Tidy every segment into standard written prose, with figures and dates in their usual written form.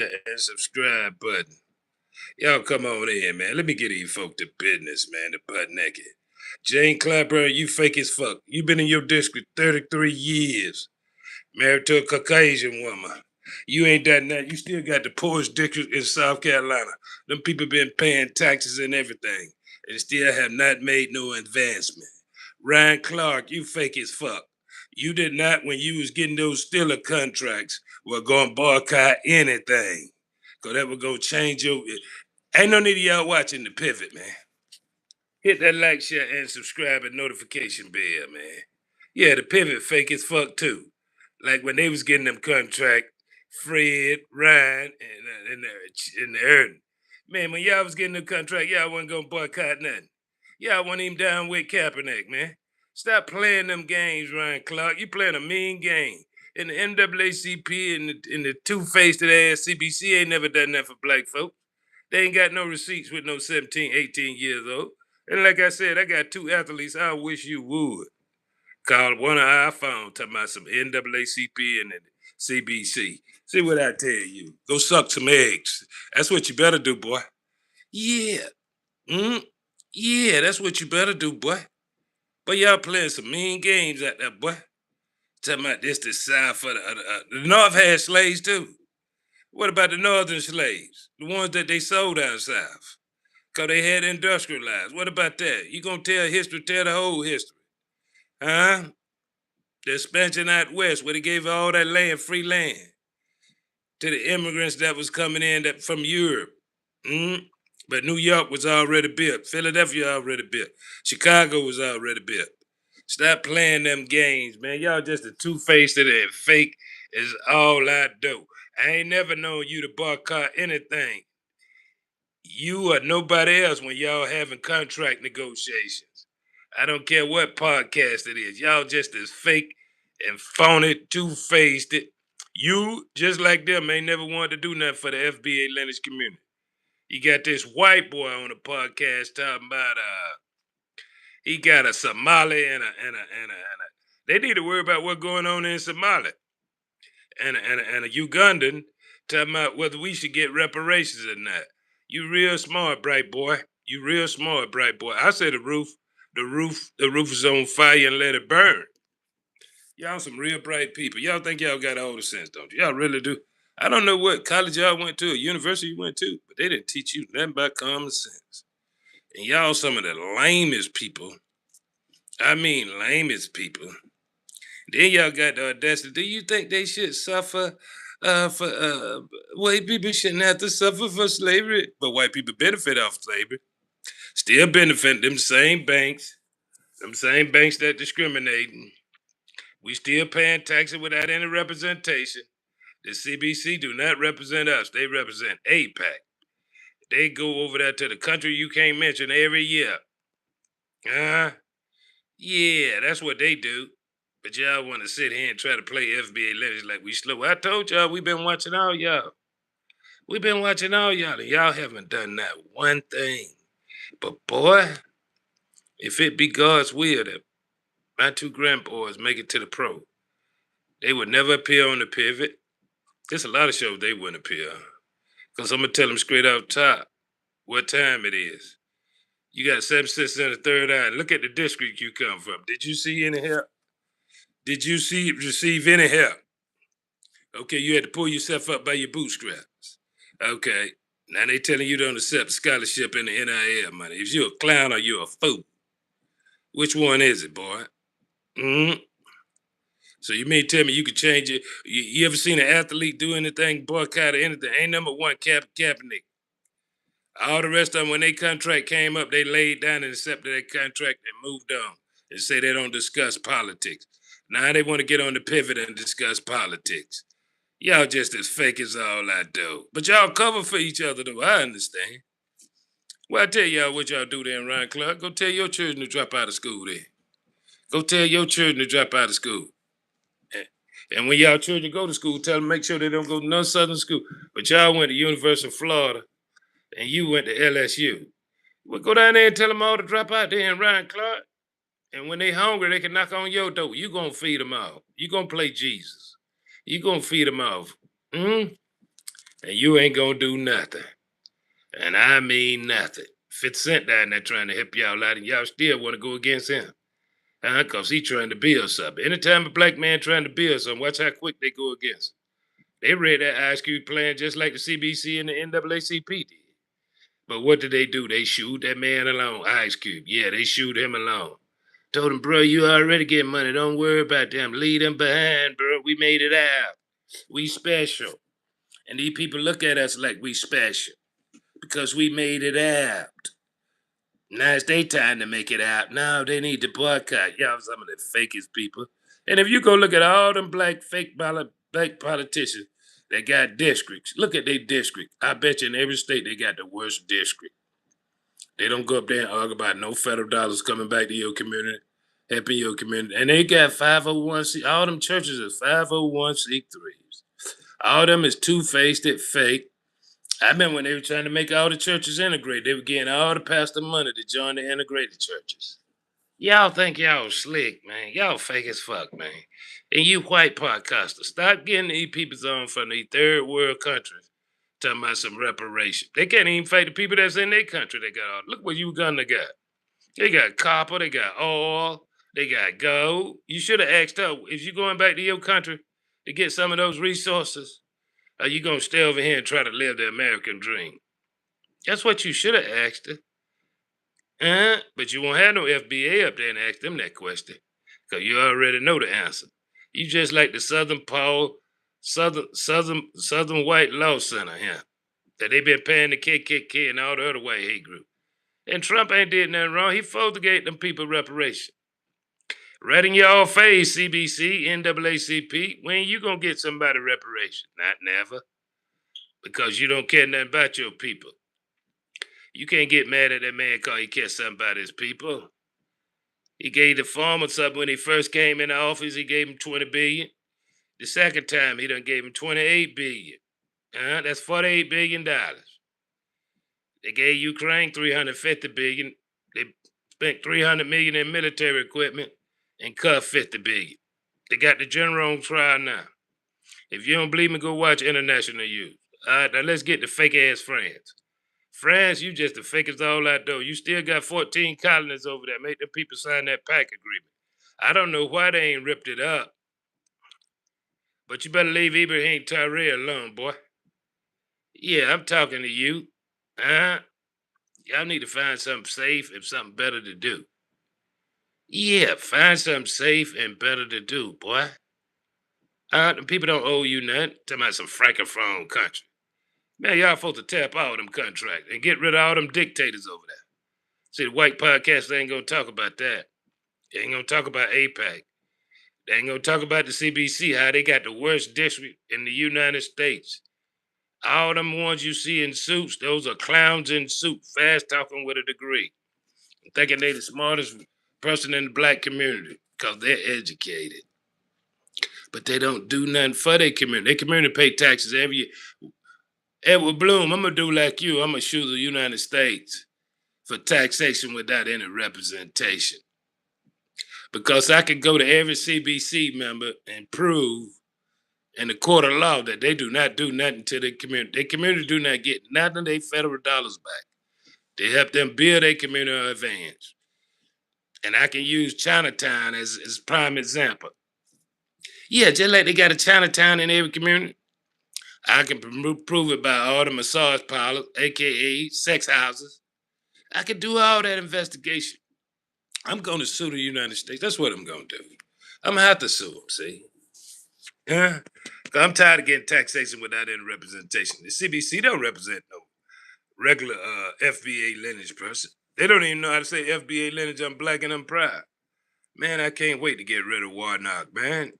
and subscribe button. Y'all come on in, man. Let me get you folk to business, man. The butt naked. Jane Clapper, you fake as fuck. You been in your district 33 years. Married to a Caucasian woman. You ain't done that. You still got the poorest district in South Carolina. Them people been paying taxes and everything. And still have not made no advancement. Ryan Clark, you fake as fuck. You did not, when you was getting those Stiller contracts, were going to boycott anything. Because that would go change your... Ain't no need of y'all watching the pivot, man. Hit that like, share, and subscribe and notification bell, man. Yeah, the pivot fake as fuck too. Like when they was getting them contract, Fred, Ryan, and the Erden. Man, when y'all was getting the contract, y'all wasn't gonna boycott nothing. Y'all wasn't even down with Kaepernick, man. Stop playing them games, Ryan Clark. You playing a mean game. And the NAACP and the two-faced ass CBC ain't never done that for black folk. They ain't got no receipts with no 17, 18 years old. And like I said, I got two athletes I wish you would. Called one on our phone talking about some NAACP and the CBC. See what I tell you. Go suck some eggs. That's what you better do, boy. Yeah. Mm? Yeah, that's what you better do, boy. But y'all playing some mean games out there, boy. Talking about this the South for the North had slaves too. What about the northern slaves? The ones that they sold down south? Because they had industrialized. What about that? You gonna tell history, tell the whole history. Huh? The expansion out west where they gave all that land, free land, to the immigrants that was coming in from Europe. Mm? But New York was already built. Philadelphia already built. Chicago was already built. Stop playing them games, man. Y'all just a two-faced and fake is all I do. I ain't never known you to boycott anything. You or nobody else when y'all having contract negotiations. I don't care what podcast it is. Y'all just as fake and phony, two-faced it. You, just like them, ain't never wanted to do nothing for the FBA Lineage community. You got this white boy on the podcast talking about he got a Somali and a they need to worry about what's going on in Somalia. And a Ugandan talking about whether we should get reparations or not. You real smart, bright boy. You real smart, bright boy. I say the roof is on fire and let it burn. Y'all some real bright people. Y'all think y'all got all the sense, don't you? Y'all really do. I don't know what college y'all went to, or university you went to, but they didn't teach you nothing about common sense. And y'all some of the lamest people. I mean lamest people. Then y'all got the audacity. Do you think they should suffer for white people shouldn't have to suffer for slavery? But white people benefit off slavery. Still benefit them same banks that discriminating. We still paying taxes without any representation. The CBC do not represent us. They represent APAC. They go over there to the country you can't mention every year. Uh, yeah, that's what they do. But y'all want to sit here and try to play FBA legends like we slow. I told y'all we've been watching all y'all. We've been watching all y'all, and y'all haven't done that one thing. But boy, if it be God's will that my two grandboys make it to the pro, they would never appear on the pivot. There's a lot of shows they wouldn't appear on. Because I'm going to tell them straight off top what time it is. You got 7 sisters in the third eye. Look at the district you come from. Did you see any help? Did you receive any help? Okay, you had to pull yourself up by your bootstraps. Okay, now they telling you don't accept scholarship in the NIL money. If you're a clown or you're a fool, which one is it, boy? Hmm. So you mean tell me you could change it? You ever seen an athlete do anything, boycott or anything? Ain't number one Kaepernick. All the rest of them, when their contract came up, they laid down and accepted their contract and moved on and say they don't discuss politics. Now they want to get on the pivot and discuss politics. Y'all just as fake as all I do. But y'all cover for each other, though. I understand. Well, I tell y'all what y'all do there in Ryan Clark. Go tell your children to drop out of school there. Go tell your children to drop out of school. And when y'all children go to school, tell them make sure they don't go to no southern school. But y'all went to University of Florida and you went to LSU. Well, go down there and tell them all to drop out there in Ryan Clark. And when they hungry, they can knock on your door. You gonna feed them all. You gonna play Jesus. You gonna feed them off. Hmm? and you ain't gonna do nothing. And I mean nothing. 50 Cent down there trying to help y'all out, and y'all still want to go against him. Because he trying to build something. Anytime a black man trying to build something, watch how quick they go against him. They read that Ice Cube plan just like the CBC and the NAACP did. But what did they do? They shoot that man alone, Ice Cube. Yeah, they shoot him alone. Told him, bro, you already get money. Don't worry about them. Leave them behind, bro. We made it out. We special. And these people look at us like we special because we made it out. Now it's their time to make it out. Now they need to boycott. Y'all some of the fakest people. And if you go look at all them black black politicians that got districts, look at their district. I bet you in every state they got the worst district. They don't go up there and argue about no federal dollars coming back to your community, helping your community. And they got 501c. All them churches is 501c3s. All them is two-faced, it fake. I remember when they were trying to make all the churches integrate, they were getting all the pastor money to join the integrated churches. Y'all think y'all slick, man. Y'all fake as fuck, man. And you white podcasters, stop getting these people's on from these third world countries talking about some reparation. They can't even fight the people that's in their country. They got all. Look what Uganda got. They got copper, they got oil, they got gold. You should have asked her, if you going back to your country to get some of those resources, are you gonna stay over here and try to live the American dream? That's what you should have asked her. But you won't have no FBA up there and ask them that question. Cause you already know the answer. You just like the Southern White Law Center here. That they been paying the KKK and all the other white hate groups. And Trump ain't did nothing wrong. He supposed to get them people reparation. Right in your face, CBC, NAACP. When you gonna get somebody reparation? Not never. Because you don't care nothing about your people. You can't get mad at that man because he cares something about his people. He gave the farmer something when he first came into office. He gave him $20 billion. The second time, he done gave him $28 billion. That's $48 billion. They gave Ukraine $350 billion. They spent $300 million in military equipment and cut $50 billion. They got the general on trial now. If you don't believe me, go watch International News. All right, now let's get the fake ass friends. France, you just the fakest all out though. You still got 14 colonies over there. Make them people sign that pack agreement. I don't know why they ain't ripped it up. But you better leave Ibrahim Traore alone, boy. Yeah, I'm talking to you. Y'all need to find something safe and something better to do. Yeah, find something safe and better to do, boy. The people don't owe you nothing. Talking about some francophone country. Man, y'all supposed to tap all them contracts and get rid of all them dictators over there. See, the white podcast, they ain't gonna talk about that. They ain't gonna talk about APAC. They ain't gonna talk about the CBC, how they got the worst district in the United States. All them ones you see in suits, those are clowns in suits, fast talking with a degree. Thinking they the smartest person in the black community because they're educated. But they don't do nothing for their community. Their community pay taxes every year. Edward Bloom, I'm gonna do like you. I'm gonna sue the United States for taxation without any representation. Because I can go to every CBC member and prove in the court of law that they do not do nothing to their community. Their community do not get none of their federal dollars back. They help them build their community advance. And I can use Chinatown as prime example. Yeah, just like they got a Chinatown in every community. I can prove it by all the massage parlors, aka sex houses. I can do all that investigation. I'm going to sue the United States. That's what I'm going to do. I'm going to have to sue them, see? Huh? 'Cause I'm tired of getting taxation without any representation. The CBC don't represent no regular FBA lineage person. They don't even know how to say FBA lineage. I'm black and I'm proud. Man, I can't wait to get rid of Warnock, man.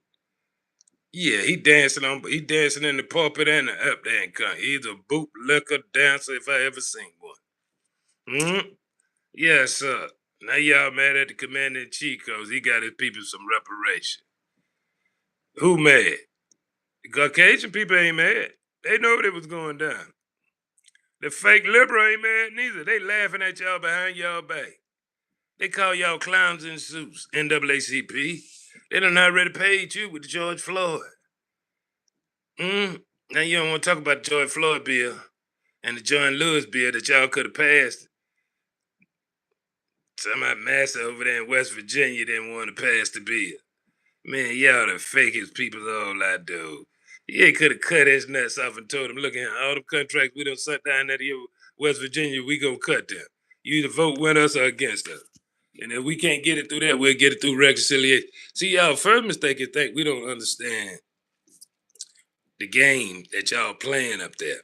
Yeah, he dancing in the pulpit and the up there in country. He's a bootlicker dancer if I ever seen one. Hmm? Yes, sir. Now y'all mad at the commander in chief because he got his people some reparation. Who mad? The Caucasian people ain't mad. They know what it was going down. The fake liberal ain't mad neither. They laughing at y'all behind y'all back. They call y'all clowns in suits, NAACP. They done already paid you with George Floyd. Now you don't want to talk about the George Floyd bill and the John Lewis bill that y'all could have passed. Some of master over there in West Virginia didn't want to pass the bill. Man, y'all the fakest people all I do. You could have cut his nuts off and told him, look at all the contracts we done shut down at here, West Virginia, we gonna cut them. You either vote with us or against us. And if we can't get it through that, we'll get it through reconciliation. See, y'all first mistake is think we don't understand the game that y'all playing up there.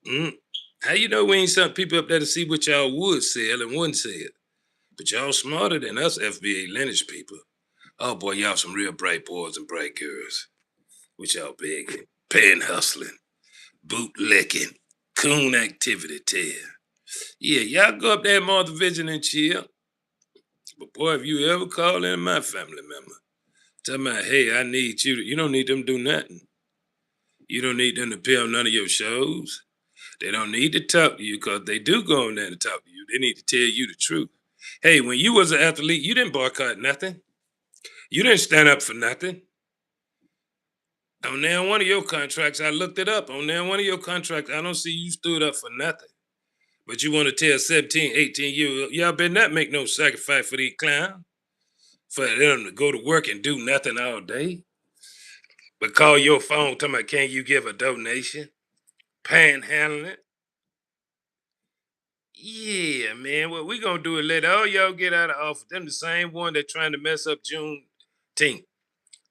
Mm? How you know we ain't some people up there to see what y'all would sell and wouldn't sell? But y'all smarter than us FBA lineage people. Oh boy, y'all some real bright boys and bright girls. Which y'all begging, pan hustling, bootlicking, coon activity tear. Yeah, y'all go up there in Martha Vision and chill. But boy, if you ever call in my family member, tell me, hey, I need you you don't need them to do nothing. You don't need them to pay on none of your shows. They don't need to talk to you because they do go in there to talk to you. They need to tell you the truth. Hey, when you was an athlete, you didn't boycott nothing. You didn't stand up for nothing. On there one of your contracts, I looked it up. On there one of your contracts, I don't see you stood up for nothing. But you want to tell 17, 18 years, y'all better not make no sacrifice for these clowns, for them to go to work and do nothing all day. But call your phone, talking about, can you give a donation? Panhandling it. Yeah, man. What we gonna do is let all y'all get out of office. Them the same one that trying to mess up Juneteenth.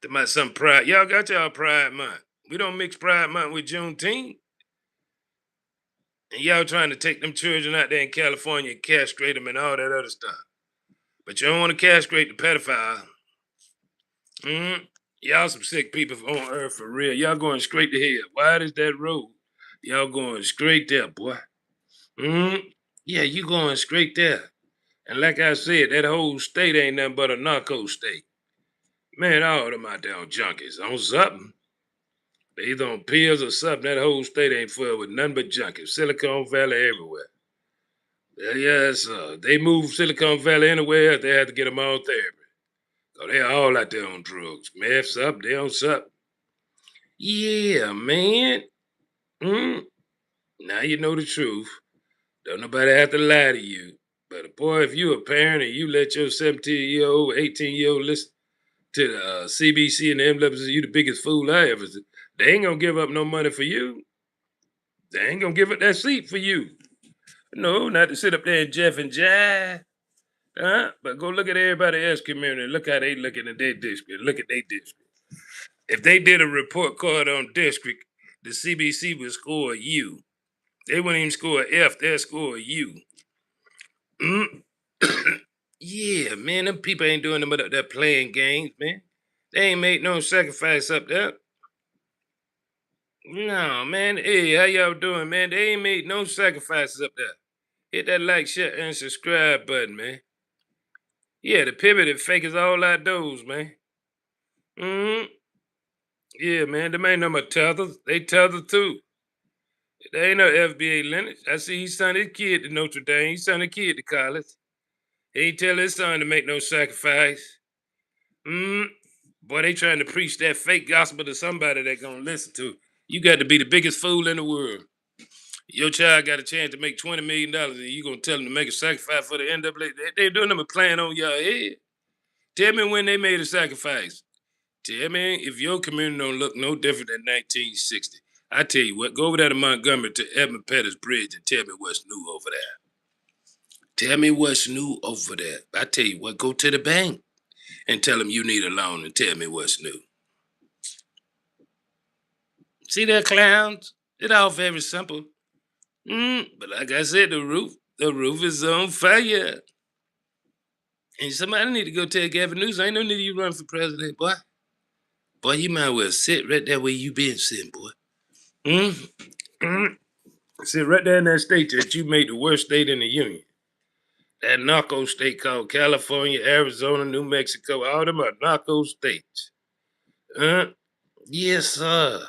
Them about some pride. Y'all got y'all Pride Month. We don't mix Pride Month with Juneteenth. And y'all trying to take them children out there in California and castrate them and all that other stuff. But you don't want to castrate the pedophile. Mm-hmm. Y'all some sick people on earth for real. Y'all going straight to hell. Wide is that road? Y'all going straight there, boy. Mm-hmm. Yeah, you going straight there. And like I said, that whole state ain't nothing but a narco state. Man, all them out there on junkies, on something. They either on pills or something. That whole state ain't full with nothing but junkies. Silicon Valley everywhere. Yes, they move Silicon Valley anywhere else, they had to get them on therapy. So they all out there on drugs. Meth's up, they on something. Yeah, man. Mm. Now you know the truth. Don't nobody have to lie to you. But boy, if you a parent and you let your 17-year-old, 18-year-old listen to the CBC and the MWC, you the biggest fool I ever seen. They ain't gonna give up no money for you. They ain't gonna give up that seat for you. No, not to sit up there and Jeff and Jive. But go look at everybody else community. Look how they looking at their district. Look at their district. If they did a report card on district, the CBC would score a U. They wouldn't even score an F. They'll score a U. Mm. Yeah, man, them people ain't doing them up there playing games, man. They ain't made no sacrifice up there. No, man. Hey, how y'all doing, man? They ain't made no sacrifices up there. Hit that like, share, and subscribe button, man. Yeah, the pivot fake is all outdoors, man. Mm-hmm. Yeah, man, them ain't no more tethers. They tether too. They ain't no FBA lineage. I see he sent his kid to Notre Dame. He sent his kid to college. He ain't tell his son to make no sacrifice. Mm. Boy, they trying to preach that fake gospel to somebody that gonna listen to. You got to be the biggest fool in the world. Your child got a chance to make $20 million, and you gonna tell them to make a sacrifice for the NAA? They're doing them a plan on your head. Tell me when they made a sacrifice. Tell me if your community don't look no different than 1960. I tell you what, go over there to Montgomery to Edmund Pettus Bridge and tell me what's new over there. Tell me what's new over there. I tell you what, go to the bank and tell them you need a loan and tell me what's new. See that, clowns? It's all very simple. But like I said, the roof is on fire. And somebody need to go tell Gavin Newsom, ain't no need you run for president, boy. Boy, you might well sit right there where you been sitting, boy. Mm? Mm? Sit right there in that state that you made the worst state in the union. That narco state called California, Arizona, New Mexico, all them are narco states. Huh? Yes, sir.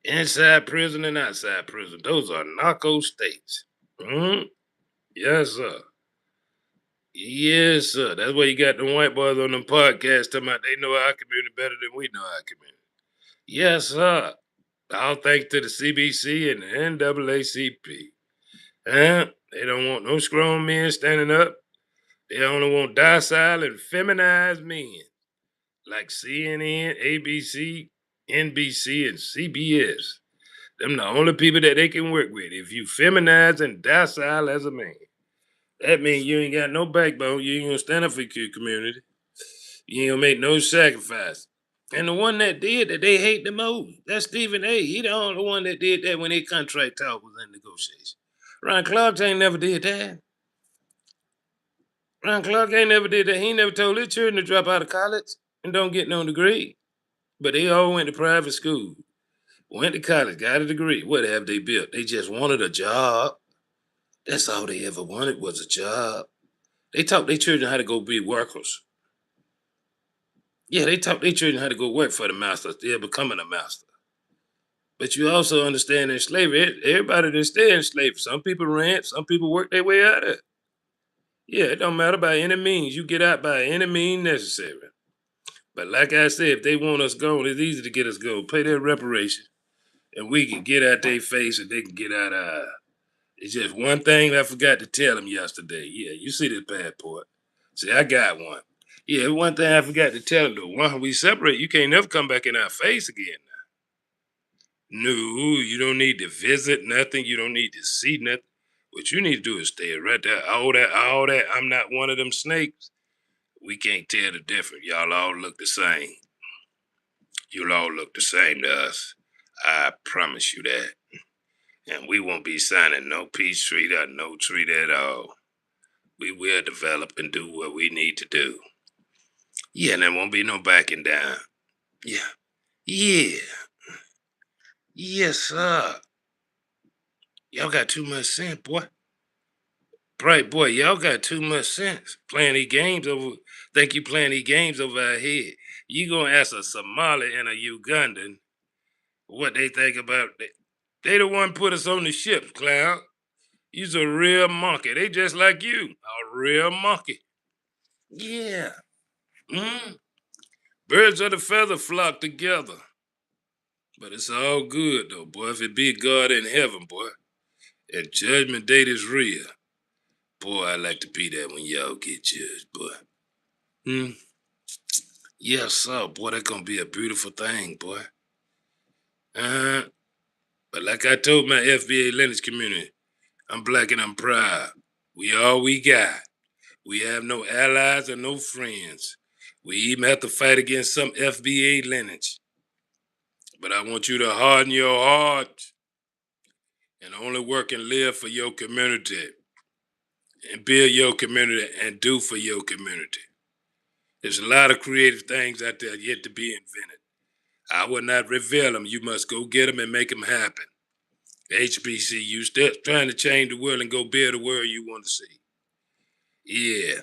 Inside prison and outside prison. Those are narco states. Yes, sir. Yes, sir. That's why you got them white boys on them podcasts talking about they know our community better than we know our community. Yes, sir. All thanks to the CBC and the NAACP. They don't want no strong men standing up. They only want docile and feminized men like CNN, ABC, NBC, and CBS. Them the only people that they can work with. If you feminize and docile as a man, that means you ain't got no backbone. You ain't gonna stand up for your community. You ain't gonna make no sacrifice. And the one that did that they hate the most, that's Stephen A. He the only one that did that when their contract talk was in negotiation. Ron Clark ain't never did that. Ron Clark ain't never did that. He never told his children to drop out of college and don't get no degree. But they all went to private school, went to college, got a degree. What have they built? They just wanted a job. That's all they ever wanted was a job. They taught their children how to go be workers. Yeah, they taught their children how to go work for the master. They're becoming a master. But you also understand in slavery, everybody didn't stay in slavery. Some people ran, some people worked their way out of it. Yeah, it don't matter by any means. You get out by any means necessary. But like I said, if they want us gone, it's easy to get us gone. Pay their reparation, and we can get out their face, and they can get out our. It's just one thing I forgot to tell them yesterday. Yeah, you see this passport. See, I got one. Yeah, one thing I forgot to tell them though. Once we separate, you can't never come back in our face again. No, you don't need to visit nothing. You don't need to see nothing. What you need to do is stay right there. All that. I'm not one of them snakes. We can't tell the difference. Y'all all look the same. You'll all look the same to us. I promise you that. And we won't be signing no peace treaty or no treaty at all. We will develop and do what we need to do. Yeah, and there won't be no backing down. Yeah. Yeah. Yes, sir. Y'all got too much sense, boy. Bright boy, y'all got too much sense. Playing these games over think you playing these games over our head. You gonna ask a Somali and a Ugandan what they think about it. They the one put us on the ship, clown. You's a real monkey. They just like you. A real monkey. Yeah. Mm. Birds of the feather flock together. But it's all good though, boy. If it be God in heaven, boy, and judgment date is real. Boy, I like to be there when y'all get judged, boy. Hmm. Yes, sir, boy. That's gonna be a beautiful thing, boy. Uh, but like I told my FBA Linux community, I'm black and I'm proud. We all we got. We have no allies or no friends. We even have to fight against some FBA lineage. But I want you to harden your heart and only work and live for your community and build your community and do for your community. There's a lot of creative things out there yet to be invented. I will not reveal them. You must go get them and make them happen. HBCU still trying to change the world and go build the world you want to see. Yeah.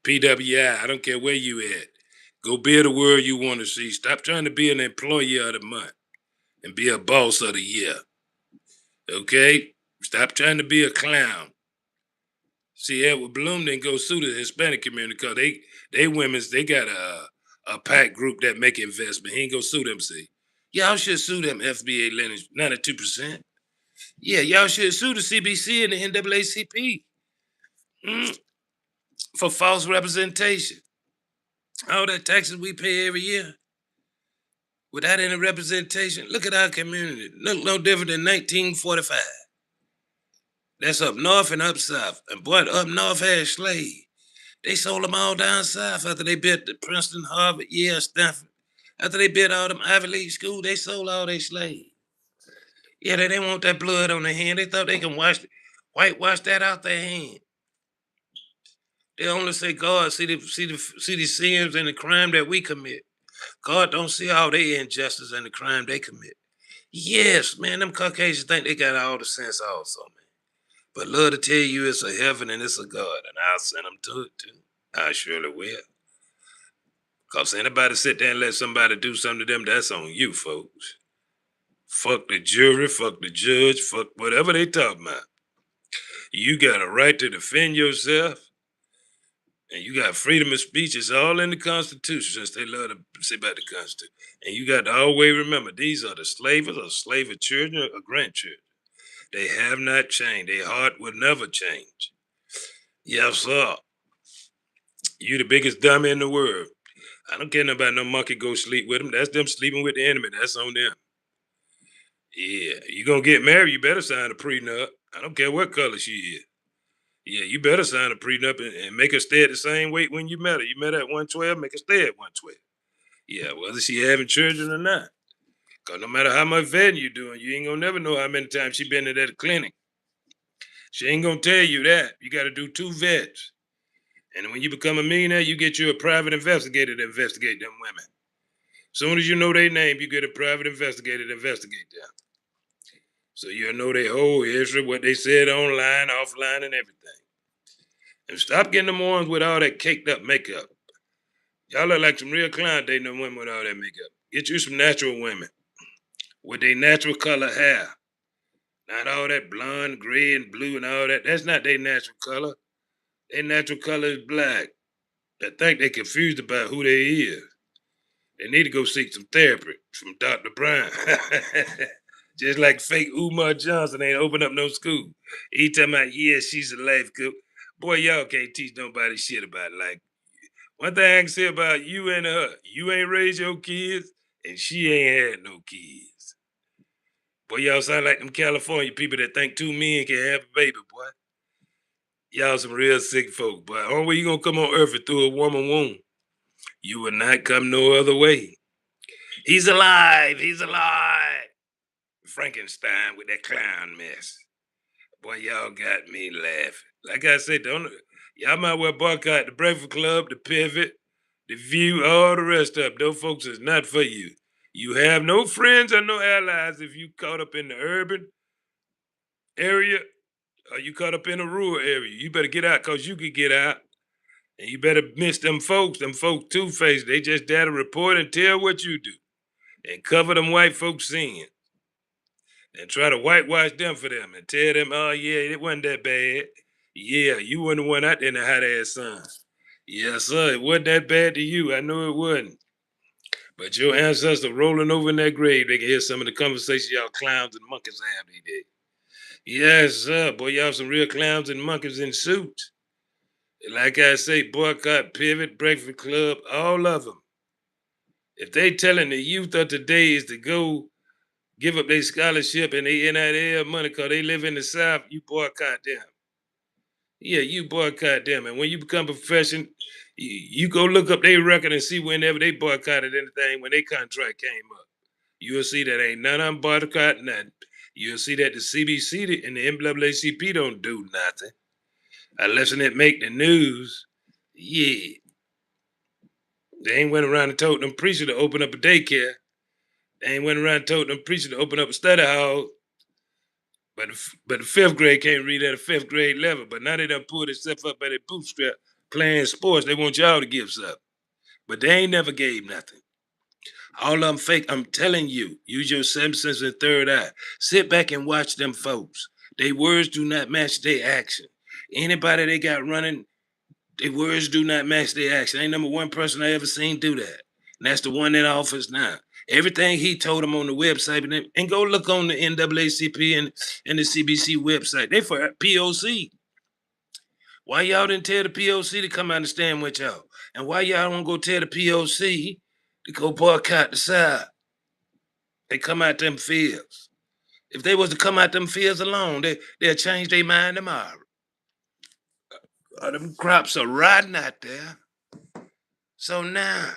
PWI, I don't care where you at. Go build the world you want to see. Stop trying to be an employee of the month and be a boss of the year. Okay? Stop trying to be a clown. See, Edward Bloom didn't go sue the Hispanic community because they got a PAC group that make investment. He ain't go sue them, see. Y'all should sue them FBA lenders, 92%. Yeah, y'all should sue the CBC and the NAACP for false representation. All that taxes we pay every year without any representation. Look at our community. Look no different than 1945. That's up north and up south. And boy, up north had slaves. They sold them all down south after they built the Princeton, Harvard, Yale, Stanford. After they built all them Ivy League schools, they sold all their slaves. Yeah, they didn't want that blood on their hand. They thought they can whitewash that out their hand. They only say God see the sins and the crime that we commit. God don't see all their injustice and the crime they commit. Yes, man, them Caucasians think they got all the sense also, man. But love to tell you it's a heaven and it's a God, and I'll send them to it too. I surely will. Cause anybody sit there and let somebody do something to them, that's on you, folks. Fuck the jury, fuck the judge, fuck whatever they talk about. You got a right to defend yourself. And you got freedom of speech. It's all in the Constitution, since they love to say about the Constitution. And you got to always remember, these are the slavers or slaver children or grandchildren. They have not changed. Their heart will never change. Yes, sir. You the biggest dummy in the world. I don't care nothing about no monkey go sleep with them. That's them sleeping with the enemy. That's on them. Yeah, you gonna get married, you better sign a prenup. I don't care what color she is. Yeah, you better sign a prenup and make her stay at the same weight when you met her. You met her at 112, make her stay at 112. Yeah, whether she having children or not. Cause no matter how much vetting you doing, you ain't gonna never know how many times she been to that clinic. She ain't gonna tell you that. You gotta do 2 vets. And when you become a millionaire, you get you a private investigator to investigate them women. Soon as you know their name, you get a private investigator to investigate them. So you'll know their whole history, what they said online, offline, and everything. And stop getting them ones with all that caked up makeup. Y'all look like some real clown dating them women with all that makeup. Get you some natural women with their natural color hair. Not all that blonde, gray, and blue and all that. That's not their natural color. Their natural color is black. I think they confused about who they is. They need to go seek some therapy from Dr. Brown. Just like fake Umar Johnson ain't open up no school. He talking about, yeah, she's a life coach. Boy, y'all can't teach nobody shit about life. One thing I can say about you and her, you ain't raised your kids, and she ain't had no kids. Boy, y'all sound like them California people that think 2 men can have a baby, boy. Y'all some real sick folk, boy. Only way you gonna come on earth is through a woman womb. You will not come no other way. He's alive. He's alive. Frankenstein with that clown mess. Boy, y'all got me laughing. Like I said, don't y'all might well boycott the Breakfast Club, the Pivot, the View, all the rest of them. Those folks is not for you. You have no friends or no allies if you caught up in the urban area or you caught up in a rural area. You better get out because you could get out. And you better miss them folks. Them folks two-faced. They just data report and tell what you do. And cover them white folks' sin. And try to whitewash them for them and tell them, oh yeah, it wasn't that bad. Yeah, you weren't the one out there in the hot ass sun. Yes, sir, it wasn't that bad to you. I know it wasn't. But your ancestors rolling over in that grave, they can hear some of the conversations y'all clowns and monkeys have today. Yes, sir. Boy, y'all some real clowns and monkeys in suits. Like I say, boycott, pivot, breakfast club, all of them. If they telling the youth of today is to go give up their scholarship and they NIL money because they live in the South, you boycott them. Yeah, you boycott them. And when you become a profession, you go look up their record and see whenever they boycotted anything when their contract came up. You'll see that ain't none of them boycott nothing. You'll see that the CBC and the NAACP don't do nothing. Unless it make the news. Yeah. They ain't went around and told them preachers to open up a daycare. They ain't went around and told them preachers to open up a study hall. But the 5th grade can't read at a 5th grade level. But now they done pulled themselves up by their bootstrap playing sports. They want y'all to give something. But they ain't never gave nothing. All of them fake. I'm telling you, use your seventh sense and third eye. Sit back and watch them folks. Their words do not match their action. Anybody they got running, their words do not match their action. Ain't number one person I ever seen do that. And that's the one in office now. Everything he told them on the website, and go look on the NAACP and the CBC website. They for POC. Why y'all didn't tell the POC to come out and stand with y'all? And why y'all don't go tell the POC to go boycott the South? They come out them fields. If they was to come out them fields alone, they'll change their mind tomorrow. Them crops are rotting out there. So now,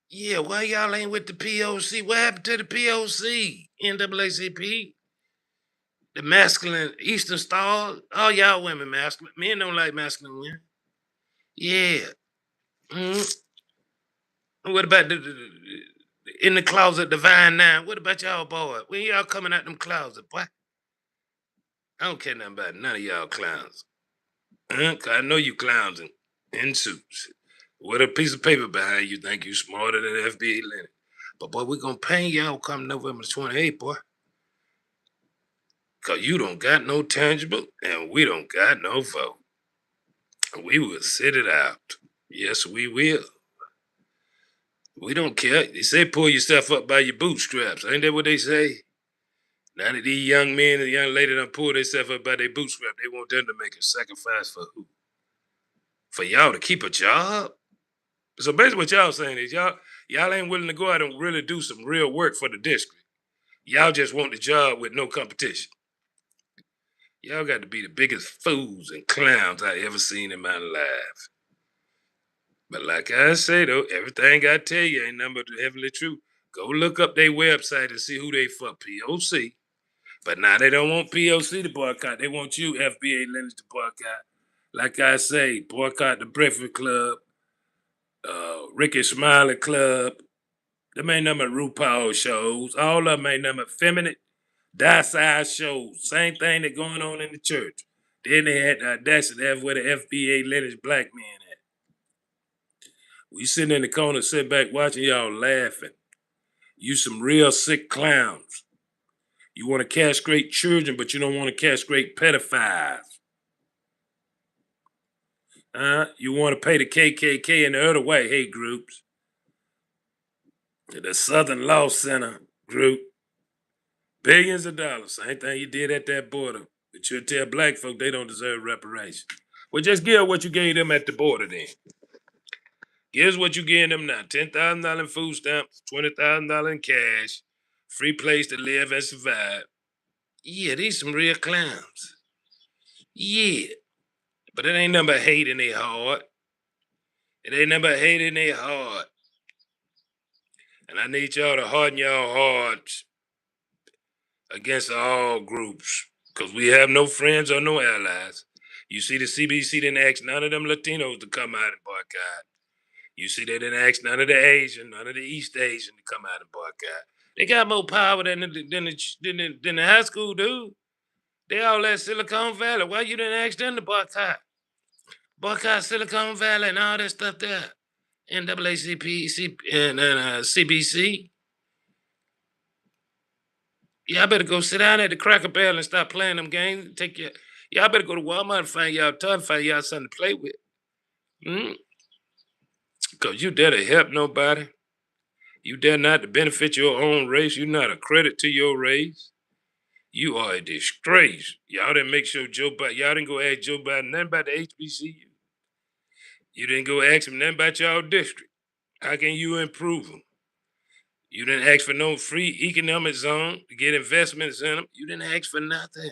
yeah, why y'all ain't with the POC? What happened to the POC? NAACP? The masculine Eastern Star? All y'all women masculine. Men don't like masculine women. Yeah. Mhm. What about in the closet, Divine Nine? What about y'all boy? When y'all coming out them closets, boy? I don't care nothing about none of y'all clowns. 'Cause I know you clowns in suits. With a piece of paper behind you, think you smarter than FBA Leonard. But boy, we gonna pain y'all come November 28th, boy. Cause you don't got no tangible and we don't got no vote. We will sit it out. Yes, we will. We don't care. They say pull yourself up by your bootstraps. Ain't that what they say? Now that these young men and young ladies done pull themselves up by their bootstraps, they want them to make a sacrifice for who? For y'all to keep a job? So basically what y'all saying is y'all ain't willing to go out and really do some real work for the district. Y'all just want the job with no competition. Y'all got to be the biggest fools and clowns I ever seen in my life. But like I say though, everything I tell you ain't nothing but the heavenly truth. Go look up their website and see who they fuck POC. But now they don't want POC to boycott. They want you, FBA lenders, to boycott. Like I say, boycott the Breakfast Club, Ricky Smiley Club. Them ain't nothing but RuPaul shows. All of them ain't nothing but feminine, docile shows. Same thing that going on in the church. Then they had the audacity to have where the FBA lenders black men at. We sitting in the corner, sit back watching y'all laughing. You some real sick clowns. You want to castrate children, but you don't want to castrate pedophiles. You want to pay the KKK and the other white hate groups. The Southern Law Center group. Billions of dollars. Same thing you did at that border. But you'll tell black folk they don't deserve reparations. Well, just give what you gave them at the border then. Here's what you giving them now. $10,000 in food stamps, $20,000 in cash, free place to live and survive. Yeah, these some real clowns. Yeah. But it ain't nothing but hate in their heart. It ain't nothing but hate in their heart. And I need y'all to harden your hearts against all groups. Because we have no friends or no allies. You see, the CBC didn't ask none of them Latinos to come out and boycott. You see, they didn't ask none of the Asian, none of the East Asian to come out and boycott. They got more power than the high school dude. They all at Silicon Valley. Why you didn't ask them to boycott? Boycott Silicon Valley and all that stuff there. NAACP and CBC. Y'all better go sit down at the Cracker Barrel and stop playing them games. Y'all better go to Walmart and find y'all toy and find y'all something to play with. Because you dare to help nobody. You dare not to benefit your own race. You're not a credit to your race. You are a disgrace. Y'all didn't make sure y'all didn't go ask Joe Biden nothing about the HBCU. You didn't go ask him nothing about y'all district. How can you improve them? You didn't ask for no free economic zone to get investments in them. You didn't ask for nothing.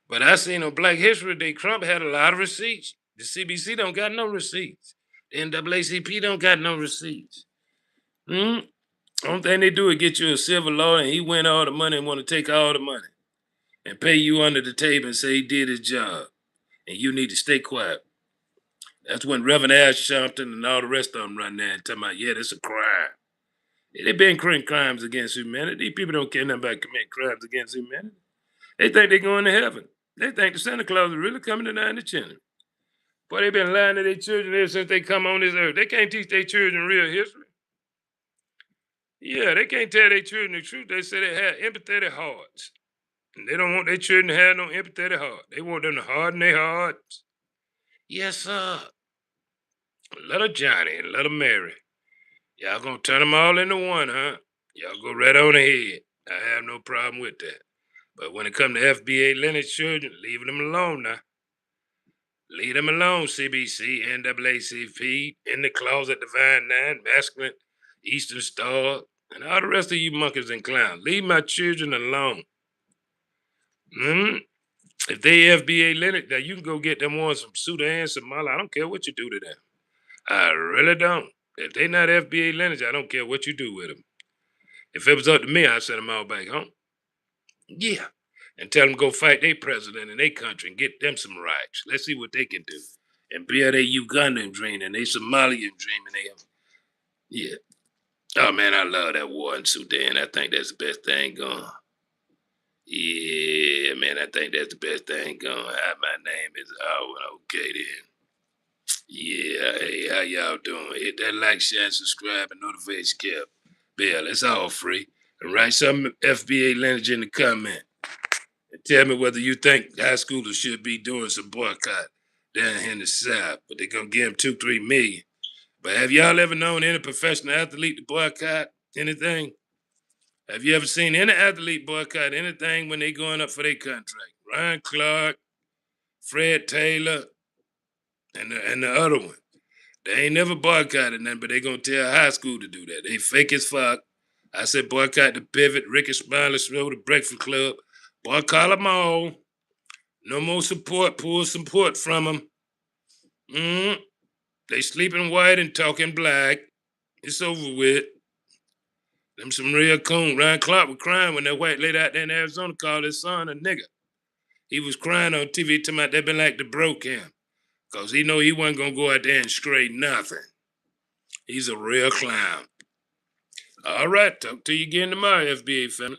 But I seen on Black History Day, Trump had a lot of receipts. The CBC don't got no receipts. The NAACP don't got no receipts. Only thing they do is get you a civil lawyer and he win all the money and want to take all the money and pay you under the table and say he did his job and you need to stay quiet. That's when Reverend Al Sharpton and all the rest of them run there and talking about, yeah, that's a crime. They've been committing crimes against humanity. These people don't care nothing about committing crimes against humanity. They think they're going to heaven. They think the Santa Claus is really coming down the chimney. Boy, they've been lying to their children ever since they come on this earth. They can't teach their children real history. Yeah, they can't tell their children the truth. They say they have empathetic hearts. And they don't want their children to have no empathetic heart. They want them to harden their hearts. Yes, sir. Little Johnny and little Mary. Y'all gonna turn them all into one, huh? Y'all go right on ahead. I have no problem with that. But when it comes to FBA lineage children, leave them alone now. Leave them alone, CBC, NAACP, In the Closet, Divine Nine, Masculine, Eastern Star, and all the rest of you monkeys and clowns. Leave my children alone. If they FBA lineage, now you can go get them ones from Sudan, Somalia. I don't care what you do to them. I really don't. If they not FBA lineage, I don't care what you do with them. If it was up to me, I'd send them all back home. Yeah. And tell them go fight their president in their country and get them some rights. Let's see what they can do. And build their Ugandan dream and their Somalian dream and yeah. Oh man, I love that war in Sudan. I think that's the best thing going. Yeah, man, I think that's the best thing going. My name is okay then. Yeah, hey, how y'all doing? Hit that like, share, subscribe, and notification bell. It's all free. And write some FBA lineage in the comment. And tell me whether you think high schoolers should be doing some boycott. down here in the South, but they're gonna give him 2-3 million. But have y'all ever known any professional athlete to boycott anything? Have you ever seen any athlete boycott anything when they going up for their contract? Ryan Clark, Fred Taylor, and the other one. They ain't never boycotted nothing, but they gonna tell high school to do that. They fake as fuck. I said boycott the Pivot, Ricky Smiley Show, the Breakfast Club. Boycott them all. No more support. Pull support from them. They sleeping white and talking black. It's over with. Them some real coon. Ryan Clark was crying when that white lady out there in Arizona called his son a nigga. He was crying on TV talking about they been like to broke him. Because he know he wasn't going to go out there and scrape nothing. He's a real clown. All right, talk to you again tomorrow, FBA family.